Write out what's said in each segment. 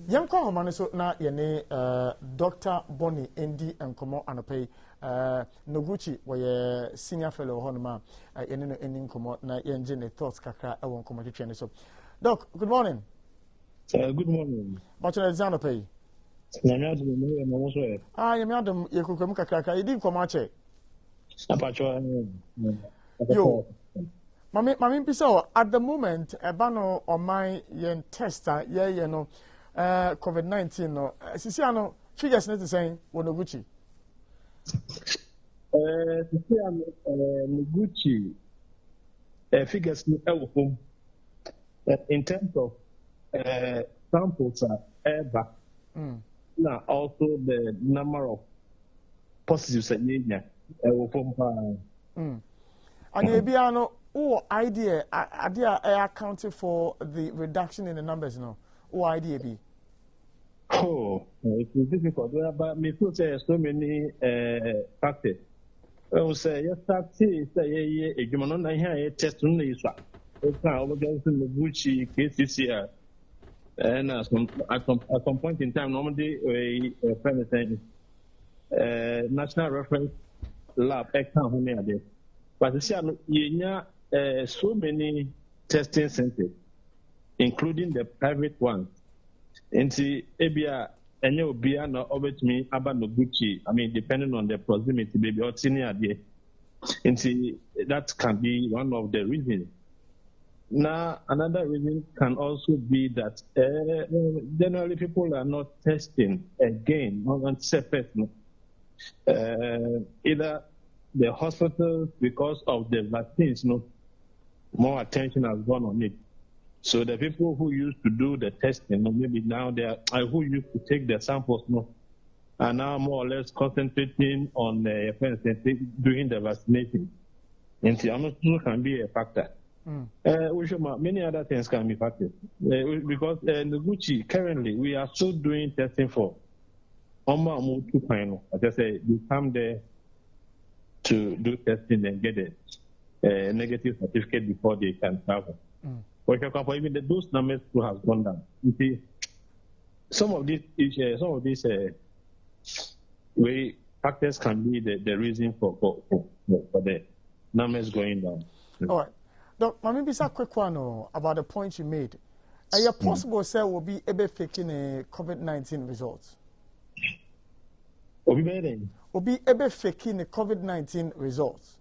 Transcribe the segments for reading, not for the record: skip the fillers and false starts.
Young Common so na yene Dr. Bonney Ndi and Komo Anopay Noguchi were senior fellow Honma yene ending Komo na engine thoughts kakra I won't come to train so. Doc, good morning. Good morning. What's your Zanopay? I am Adam Yakukum Kakaka, you didn't come out. Yo, Mammy Piso, at the moment, a banner on my yen tester, yeah, you know, COVID-19, no, Siciano, figures not the same, Wonoguchi. Siciano, Noguchi, figures in terms of samples are ever. Now, also the number of positives in India. And Yabiano, idea accounted for the reduction in the numbers, no? What idea be? Oh, it is difficult, but me put so many factors. I will say, yes, that's a human here test on the issue. It's now over the Gucci cases here. And at some point in time, normally a national reference lab account there. But you have so many testing centers, including the private ones. And see, Abia, and you be an over to me about Noguchi. I mean, depending on the proximity, baby, or senior there. And see, that can be one of the reasons. Now, another reason can also be that generally people are not testing again, not separate. Either the hospitals, because of the vaccines, more attention has gone on it. So the people who used to do the testing, maybe now they are who used to take the samples, are now more or less concentrating on doing the vaccination. And so can be a factor. Many other things can be factors. Because Noguchi, currently, we are still doing testing for almost 2.0. As I say, you come there to do testing and get a negative certificate before they can travel. For even those numbers too has gone down. You see, some of these factors can be the reason for the numbers going down. All right. Doc, maybe a quick one about the point you made. Are you possible, sir, will be able faking a COVID-19 results? Will be able faking the COVID-19 results?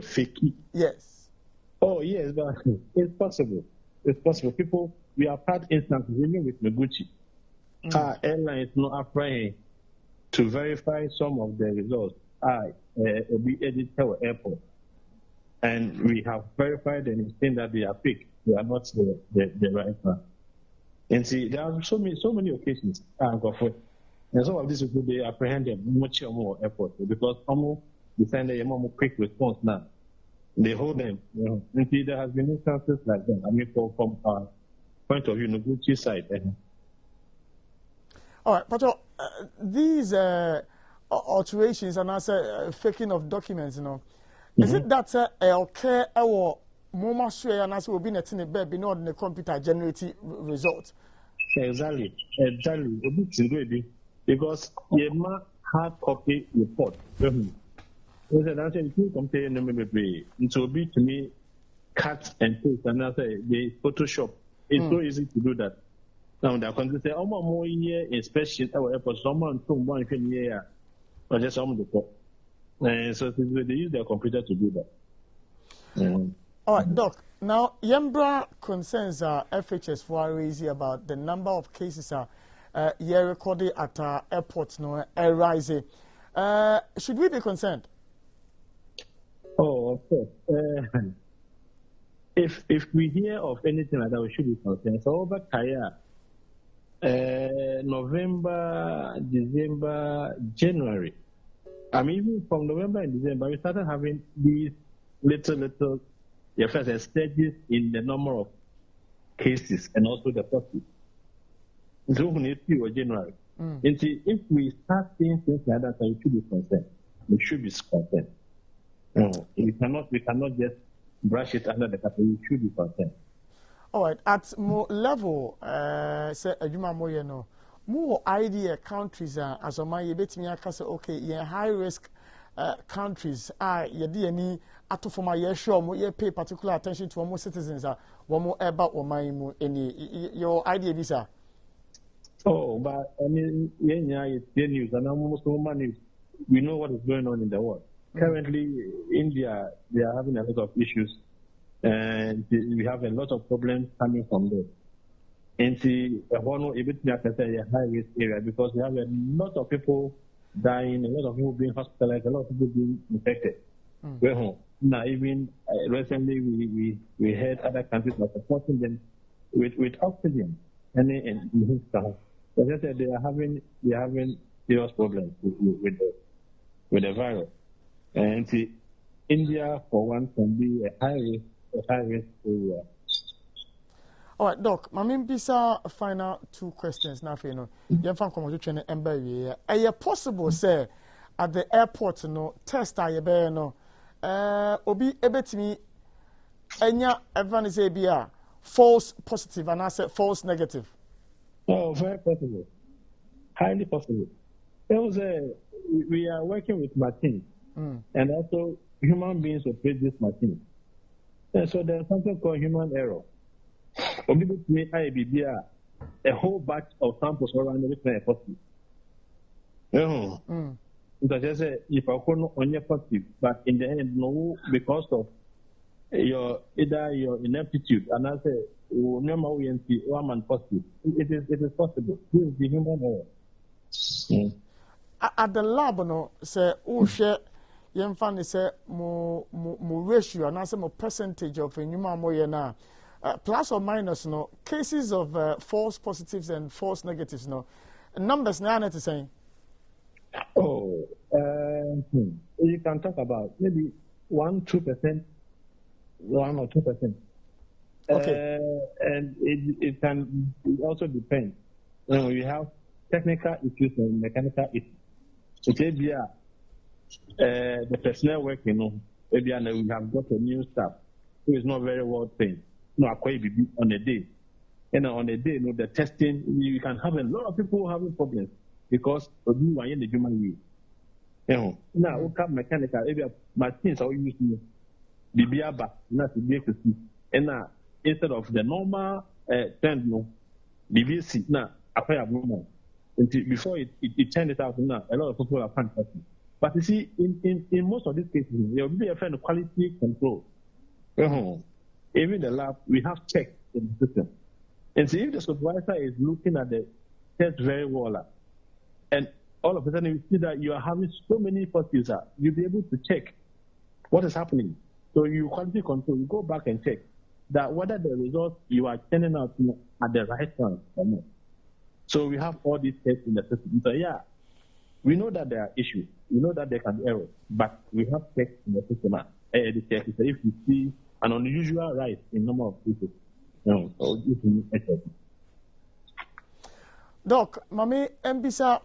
Faking? Yes. Oh, yes, but it's possible. It's possible. People, we have had instances, even with Noguchi. Our airline is not afraid to verify some of the results. Will be edited at airport. And we have verified and seen that they are fake. They are not the right one. And see, there are so many occasions. And some of these people, they apprehend them much more effort because almost they send a more quick response now. They hold them. And see, there has been instances like that. I mean, from our point of view, Noguchi side. All right, but these alterations and also faking of documents, is it that okay our moma share and as will be netting a baby not in the computer generating results? Exactly. Because you hard copy report. It will be to me cut and paste and I say the Photoshop. It's so easy to do that. Now they're going to say, oh, more year inspection our airport, someone from 1 year or just some of the so they use their computer to do that. All right, Doc. Now, Yembra concerns FHS for raising about the number of cases recorded at airports rising. Should we be concerned? Oh, of course. If we hear of anything like that, we should be concerned. So over Kaya, November, December, January. I mean, even from November and December, we started having these little stages in the number of cases and also the positives. So we need to January. And see, if we start seeing things like that, we should be concerned. We should be concerned. We cannot just brush it under the carpet. We should be concerned. All right, at more level, say Ajuma Moyeno, more idea countries as a man you bet me okay yeah high risk countries yɛde ani ato for my year sure mo ye pay particular attention to almost citizens one more about or my any your idea this Oh, but I mean, yeah, it's the news, and almost no money. We know what is going on in the world. Currently, India, they are having a lot of issues, and we have a lot of problems coming from there. And see, one a bit a high risk area because we have a lot of people dying, a lot of people being hospitalized, a lot of people being infected. Now, even recently, we heard other countries are supporting them with oxygen and stuff. As I said, they are having serious problems with the virus. And see, India, for one, can be a high risk area. All right, Doc. My main bisa final 2 questions now. You know, you find conversation embassy. Are you possible, say, at the airport, no test I be no, obi ebetimi enya everyone say be false positive and I said false negative. Oh, very possible, highly possible. We are working with machines, and also human beings operate this machine. And so there's something called human error. A whole batch of samples around the different positive. Just say if I couldn't on your positive, but in the end, no, because of either your ineptitude, and I say, no, we see one man positive. It is possible. This is the human error. At the lab, no, say, share. Yen fan say mo ratio and I say mo percentage of a human moye na plus or minus no cases of false positives and false negatives no numbers na net saying. Oh, you can talk about maybe 1-2%, 1 or 2%. Okay, and it can also depend. You have technical issues and mechanical issues. So the personnel working, maybe we have got a new staff who is not very well trained. No, on a day. And on a day, the testing, you can have a lot of people having problems because of you are in the human way. Now, we have mechanical, maybe machines are using BBA, not to be able to see. And instead of the normal trend, BBC, now, acquire movement. Before it turned it out, now, a lot of people are fantastic. But you see, in most of these cases, there will be a kind of quality control. Even the lab, we have checks in the system. And see, if the supervisor is looking at the test very well, and all of a sudden you see that you are having so many positives, you'll be able to check what is happening. So you quality control, you go back and check that whether the results you are sending out are the right ones or not. So we have all these tests in the system. So yeah, we know that there are issues. We know that there can be errors, but we have checks in the system. The check is if you see an unusual rise in number of people, Doc, Mami Mbisa,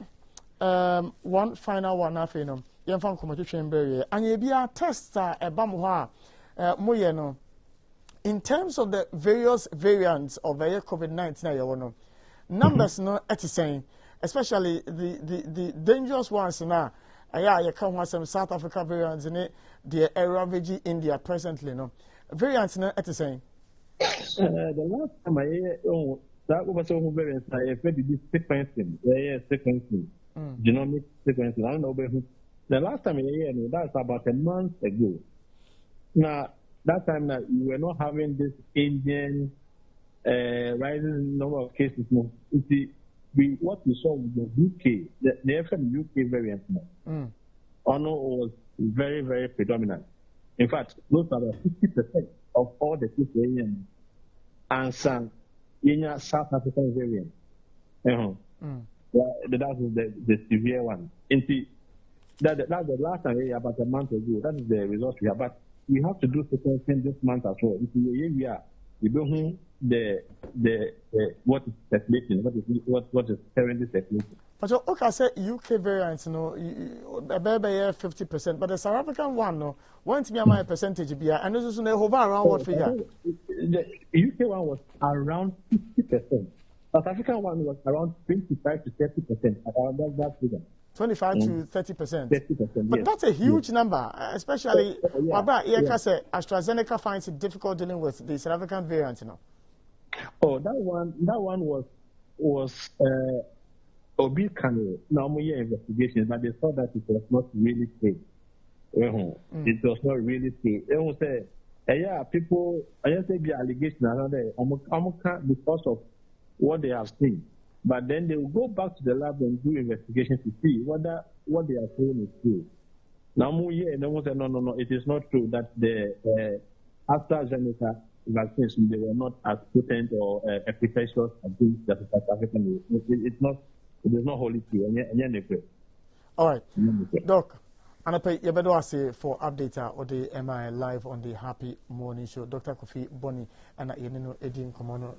one final one after no. Young fan come to chamber, and you be a tester a bamwa, moyeno. In terms of the various variants of the COVID-19, numbers no at the same. Especially the dangerous ones now. You come with some South Africa variants in it, the ravaging India presently. No variants no at the same. The last time I that was some variants. I heard this sequencing, sequencing, genomic sequencing. I don't know who. The last time I heard that's about a month ago. Now that time that we were not having this Indian rising number of cases. No, what we saw with the UK, the FM UK variant, was very, very predominant. In fact, close to about 50% of all the cases and some in South African variant. That is the severe one. That's the last time, about a month ago. That is the result we have. But we have to do sequencing this month as well. We don't what is circulating, what is currently circulating. But okay, I said UK variants, 50%, but the South African one, no, won't be my percentage be, and this is hover around what figure? The UK one was around 50%. South African one was around 25 to 30%. Around that figure. 25 to 30%. 30%. But yes. that's a huge number, especially yeah. AstraZeneca finds it difficult dealing with the South African variant, you know. Oh, that one was Obi Kano. Now investigations, but they saw that it was not really safe. It was not really safe. They will say, yeah, people, I just say the allegation around there, because of what they have seen. But then they will go back to the lab and do investigation to see whether what they are saying is true. Now, and they will say, no, it is not true that the AstraZeneca vaccines, they were not as potent or efficacious against the South African. It is not wholly true. All right. Doc, Anape, you better say for update or the MI live on the Happy Morning Show. Dr. Kofi Bonney and Edin Komono.